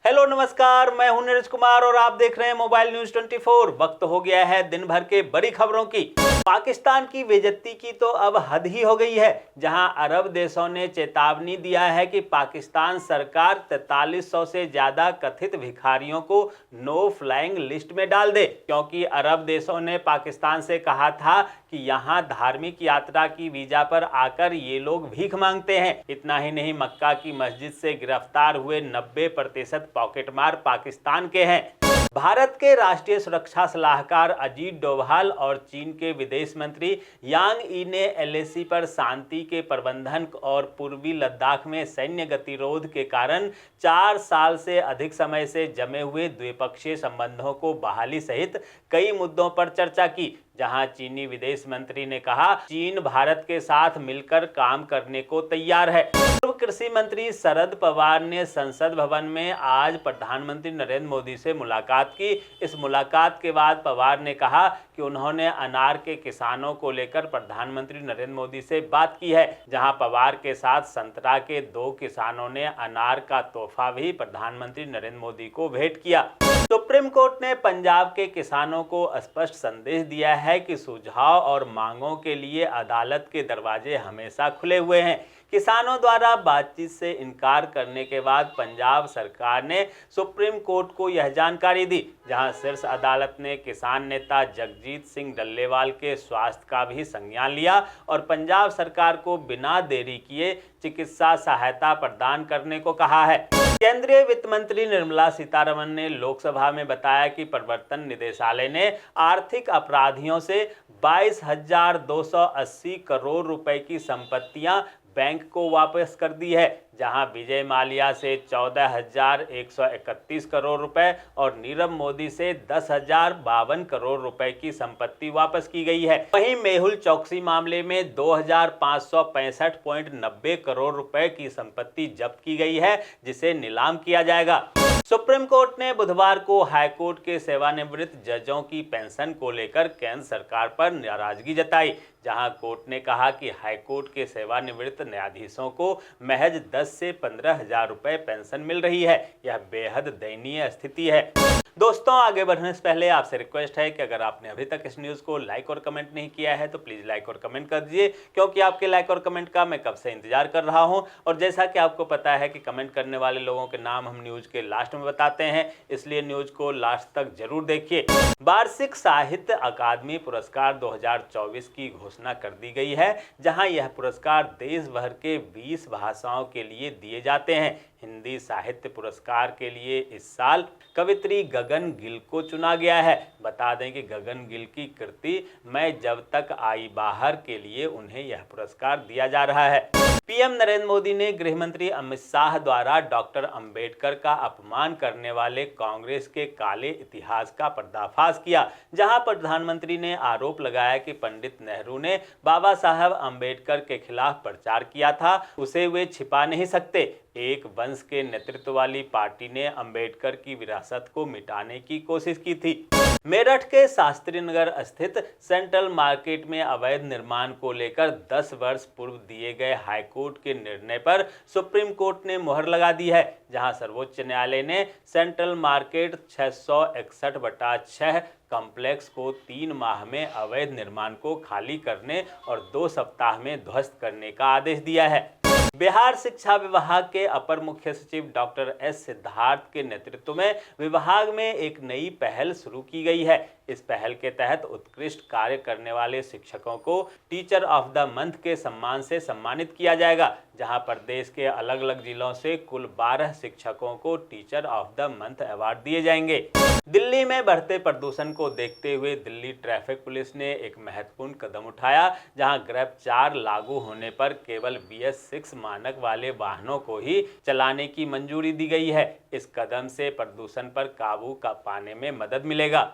Hello नमस्कार, मैं हूं नीरज कुमार और आप देख रहे हैं मोबाइल न्यूज 24। वक्त हो गया है दिन भर के बड़ी खबरों की। पाकिस्तान की बेइज्जती की तो अब हद ही हो गई है, जहां अरब देशों ने चेतावनी दिया है कि पाकिस्तान सरकार 4300 से ज्यादा कथित भिखारियों को नो फ्लाइंग लिस्ट में डाल दे, क्योंकि अरब देशों ने पाकिस्तान से कहा था कि यहां धार्मिक यात्रा की वीजा पर आकर ये लोग भीख मांगते हैं। इतना ही नहीं, मक्का की मस्जिद से गिरफ्तार हुए 90% पॉकेटमार पाकिस्तान के हैं। भारत के राष्ट्रीय सुरक्षा सलाहकार अजीत डोभाल और चीन के विदेश मंत्री यांग ई ने एलएसी पर शांति के प्रबंधन और पूर्वी लद्दाख में सैन्य गतिरोध के कारण 4 साल से अधिक समय से जमे हुए द्विपक्षीय संबंधों को बहाली सहित कई मुद्दों पर चर्चा की, जहां चीनी विदेश मंत्री ने कहा चीन भारत के साथ मिलकर काम करने को तैयार है। पूर्व कृषि मंत्री शरद पवार ने संसद भवन में आज प्रधानमंत्री नरेंद्र मोदी से मुलाकात की। इस मुलाकात के बाद पवार ने कहा कि उन्होंने अनार के किसानों को लेकर प्रधानमंत्री नरेंद्र मोदी से बात की है, जहां पवार के साथ संतरा के 2 किसानों ने अनार का तोहफा भी प्रधानमंत्री नरेंद्र मोदी को भेंट किया। सुप्रीम कोर्ट ने पंजाब के किसानों को स्पष्ट संदेश दिया है कि सुझाव और मांगों के लिए अदालत के दरवाजे हमेशा खुले हुए हैं। किसानों द्वारा बातचीत से इनकार करने के बाद पंजाब सरकार ने सुप्रीम कोर्ट को यह जानकारी दी, जहां शीर्ष अदालत ने किसान नेता जगजीत सिंह डल्लेवाल के स्वास्थ्य का भी संज्ञान लिया और पंजाब सरकार को बिना देरी किए चिकित्सा सहायता प्रदान करने को कहा है। केंद्रीय वित्त मंत्री निर्मला सीतारमण ने लोकसभा में बताया कि प्रवर्तन निदेशालय ने आर्थिक अपराधियों से 22,280 करोड़ रुपए की संपत्तियां बैंक को वापस कर दी है, जहां विजय माल्या से 14,131 करोड़ रुपए और नीरव मोदी से 10,052 करोड़ रुपए की संपत्ति वापस की गई है। वहीं मेहुल चौकसी मामले में 2,565.90 करोड़ रुपए की संपत्ति जब्त की गई है, जिसे नीलाम किया जाएगा। सुप्रीम कोर्ट ने बुधवार को हाईकोर्ट के सेवानिवृत्त जजों की पेंशन को लेकर केंद्र सरकार पर नाराजगी जताई, जहां कोर्ट ने कहा कि हाईकोर्ट के सेवानिवृत्त न्यायाधीशों को महज 10 से 15,000 रुपए पेंशन मिल रही है। यह बेहद दयनीय स्थिति है। दोस्तों, आगे बढ़ने से पहले आपसे रिक्वेस्ट है कि अगर आपने अभी तक इस न्यूज़ को लाइक और कमेंट नहीं किया है तो प्लीज़ लाइक और कमेंट कर दीजिए, क्योंकि आपके लाइक और कमेंट का मैं कब से इंतजार कर रहा हूं। और जैसा कि आपको पता है कि कमेंट करने वाले लोगों के नाम हम न्यूज़ के लास्ट में बताते हैं, इसलिए न्यूज़ को लास्ट तक जरूर देखिए। वार्षिक साहित्य अकादमी पुरस्कार 2024 की घोषणा कर दी गई है, जहां यह पुरस्कार देश भर के 20 भाषाओं के लिए दिए जाते हैं। हिंदी साहित्य पुरस्कार के लिए इस साल कवित्री गगन गिल को चुना गया है। बता दें कि गगन गिल की कृति मैं जब तक आई बाहर के लिए उन्हें यह पुरस्कार दिया जा रहा है। पीएम नरेंद्र मोदी ने गृह मंत्री अमित शाह द्वारा डॉक्टर अंबेडकर का अपमान करने वाले कांग्रेस के काले इतिहास का पर्दाफाश किया, जहां प्रधानमंत्री ने आरोप लगाया कि पंडित नेहरू ने बाबा साहब अंबेडकर के खिलाफ प्रचार किया था, उसे वे छिपा नहीं सकते। एक वंश के नेतृत्व वाली पार्टी ने अंबेडकर की विरासत को मिटाने की कोशिश की थी। मेरठ के शास्त्री नगर स्थित सेंट्रल मार्केट में अवैध निर्माण को लेकर 10 वर्ष पूर्व दिए गए हाईकोर्ट के निर्णय पर सुप्रीम कोर्ट ने मुहर लगा दी है, जहां सर्वोच्च न्यायालय ने सेंट्रल मार्केट 661/6 कॉम्प्लेक्स को 3 माह में अवैध निर्माण को खाली करने और 2 सप्ताह में ध्वस्त करने का आदेश दिया है। बिहार शिक्षा विभाग के अपर मुख्य सचिव डॉक्टर एस सिद्धार्थ के नेतृत्व में विभाग में एक नई पहल शुरू की गई है। इस पहल के तहत उत्कृष्ट कार्य करने वाले शिक्षकों को टीचर ऑफ द मंथ के सम्मान से सम्मानित किया जाएगा, जहां प्रदेश के अलग अलग जिलों से कुल 12 शिक्षकों को teacher of the month award दिए जाएंगे। दिल्ली में बढ़ते प्रदूषण को देखते हुए दिल्ली ट्रैफिक पुलिस ने एक महत्वपूर्ण कदम उठाया, जहां ग्रेप 4 लागू होने पर केवल BS6 मानक वाले वाहनों को ही चलाने की मंजूरी दी गई है। इस कदम से प्रदूषण पर काबू पाने में मदद मिलेगा।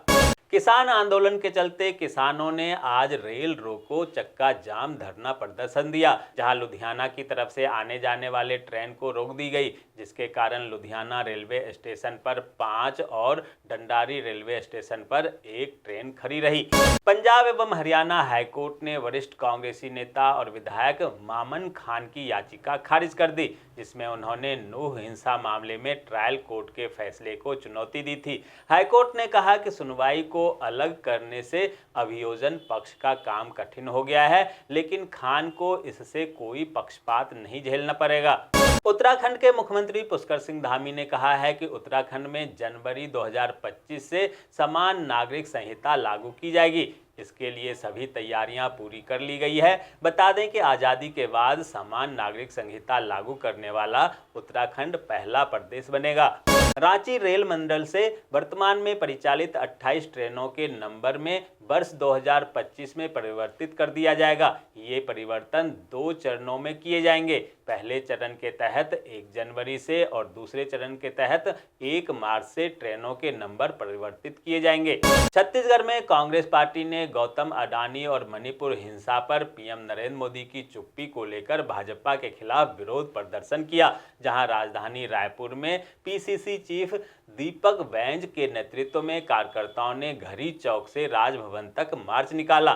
किसान आंदोलन के चलते किसानों ने आज रेल रोको चक्का जाम धरना प्रदर्शन दिया, जहां लुधियाना की तरफ से आने जाने वाले ट्रेन को रोक दी गई, जिसके कारण लुधियाना रेलवे स्टेशन पर 5 और डंडारी रेलवे स्टेशन पर 1 ट्रेन खड़ी रही। पंजाब एवं हरियाणा हाईकोर्ट ने वरिष्ठ कांग्रेसी नेता और विधायक मामन खान की याचिका खारिज कर दी, जिसमें उन्होंने नूह हिंसा मामले में ट्रायल कोर्ट के फैसले को चुनौती दी थी। हाईकोर्ट ने कहा कि सुनवाई को अलग करने से अभियोजन पक्ष का काम कठिन हो गया है, लेकिन खान को इससे कोई पक्षपात नहीं झेलना पड़ेगा। उत्तराखंड के मुख्यमंत्री पुष्कर सिंह धामी ने कहा है कि उत्तराखंड में जनवरी 2025 से समान नागरिक संहिता लागू की जाएगी। इसके लिए सभी तैयारियां पूरी कर ली गई है। बता दें कि आज़ादी के बाद समान नागरिक संहिता लागू करने वाला उत्तराखंड पहला प्रदेश बनेगा। रांची रेल मंडल से वर्तमान में परिचालित 28 ट्रेनों के नंबर में वर्ष 2025 में परिवर्तित कर दिया जाएगा। ये परिवर्तन 2 चरणों में किए जाएंगे। पहले चरण के तहत 1 जनवरी से और दूसरे चरण के तहत 1 मार्च से ट्रेनों के नंबर परिवर्तित किए जाएंगे। छत्तीसगढ़ में कांग्रेस पार्टी ने गौतम अडानी और मणिपुर हिंसा पर पीएम नरेंद्र मोदी की चुप्पी को लेकर भाजपा के खिलाफ विरोध प्रदर्शन किया, जहां राजधानी रायपुर में पीसीसी चीफ दीपक बैज के नेतृत्व में कार्यकर्ताओं ने घरी चौक से राजभवन तक मार्च निकाला।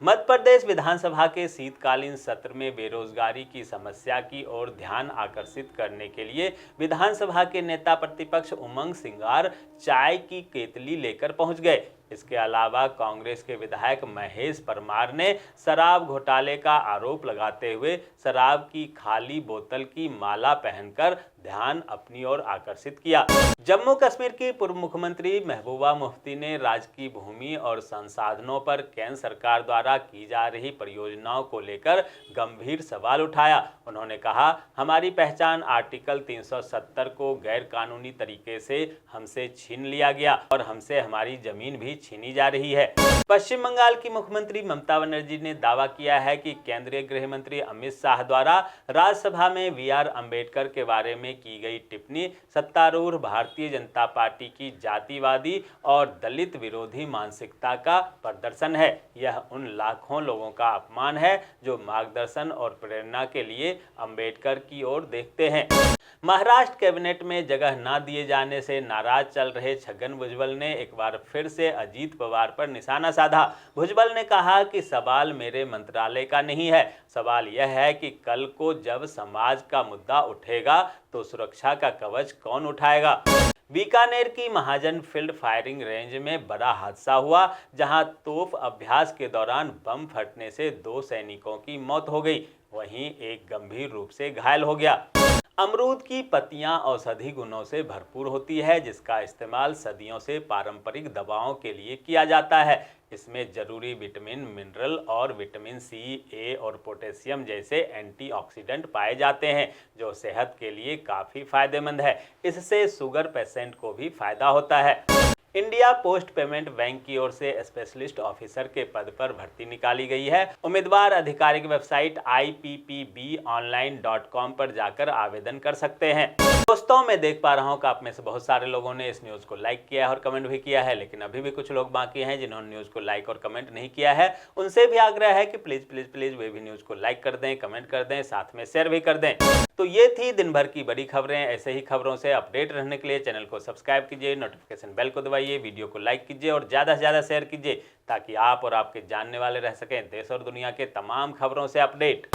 मध्य प्रदेश विधानसभा के शीतकालीन सत्र में बेरोजगारी की समस्या की ओर ध्यान आकर्षित करने के लिए विधानसभा के नेता प्रतिपक्ष उमंग सिंगार चाय की केतली लेकर पहुंच गए। इसके अलावा कांग्रेस के विधायक महेश परमार ने शराब घोटाले का आरोप लगाते हुए शराब की खाली बोतल की माला पहनकर ध्यान अपनी ओर आकर्षित किया। जम्मू कश्मीर की पूर्व मुख्यमंत्री महबूबा मुफ्ती ने राज्य की भूमि और संसाधनों पर केंद्र सरकार द्वारा की जा रही परियोजनाओं को लेकर गंभीर सवाल उठाया। उन्होंने कहा, हमारी पहचान आर्टिकल 370 को गैर कानूनी तरीके से हमसे छीन लिया गया और हमसे हमारी जमीन भी छीनी जा रही है। पश्चिम बंगाल की मुख्यमंत्री ममता बनर्जी ने दावा किया है कि केंद्रीय गृह मंत्री अमित शाह द्वारा राज्यसभा में बीआर अंबेडकर के बारे में की गई टिप्पणी सत्तारूढ़ भारतीय जनता पार्टी की जातिवादी और दलित विरोधी मानसिकता का प्रदर्शन है। यह उन लाखों लोगों का अपमान है जो मार्गदर्शन और प्रेरणा के लिए अंबेडकर की ओर देखते हैं। महाराष्ट्र कैबिनेट में जगह न दिए जाने से नाराज चल रहे छगन भुजबल ने एक बार फिर से अजीत पवार पर निशाना साधा। भुजबल ने कहा कि सवाल मेरे मंत्रालय का नहीं है, सवाल यह है कि कल को जब समाज का मुद्दा उठेगा तो सुरक्षा का कवच कौन उठाएगा। बीकानेर की महाजन फील्ड फायरिंग रेंज में बड़ा हादसा हुआ, जहां तोप अभ्यास के दौरान बम फटने से 2 सैनिकों की मौत हो गई, वहीं एक गंभीर रूप से घायल हो गया। अमरूद की पत्तियां औषधि गुणों से भरपूर होती है, जिसका इस्तेमाल सदियों से पारंपरिक दवाओं के लिए किया जाता है। इसमें जरूरी विटामिन, मिनरल और विटामिन सी, ए और पोटेशियम जैसे एंटीऑक्सीडेंट पाए जाते हैं, जो सेहत के लिए काफ़ी फायदेमंद है। इससे शुगर पेशेंट को भी फायदा होता है। इंडिया पोस्ट पेमेंट बैंक की ओर से स्पेशलिस्ट ऑफिसर के पद पर भर्ती निकाली गई है। उम्मीदवार आधिकारिक वेबसाइट IPPBonline.com पर जाकर आवेदन कर सकते हैं। दोस्तों, मैं देख पा रहा हूं कि आप में से बहुत सारे लोगों ने इस न्यूज़ को लाइक किया है और कमेंट भी किया है, लेकिन अभी भी कुछ लोग बाकी हैं जिन्होंने न्यूज़ को लाइक और कमेंट नहीं किया है। उनसे भी आग्रह है कि प्लीज़ प्लीज़ प्लीज़ वे भी न्यूज़ को लाइक कर दें, कमेंट कर दें, साथ में शेयर भी कर दें। तो ये थी दिन भर की बड़ी खबरें। ऐसे ही खबरों से अपडेट रहने के लिए चैनल को सब्सक्राइब कीजिए, नोटिफिकेशन बेल को दबाइए, वीडियो को लाइक कीजिए और ज़्यादा से ज़्यादा शेयर कीजिए, ताकि आप और आपके जानने वाले रह सकें देश और दुनिया के तमाम खबरों से अपडेट।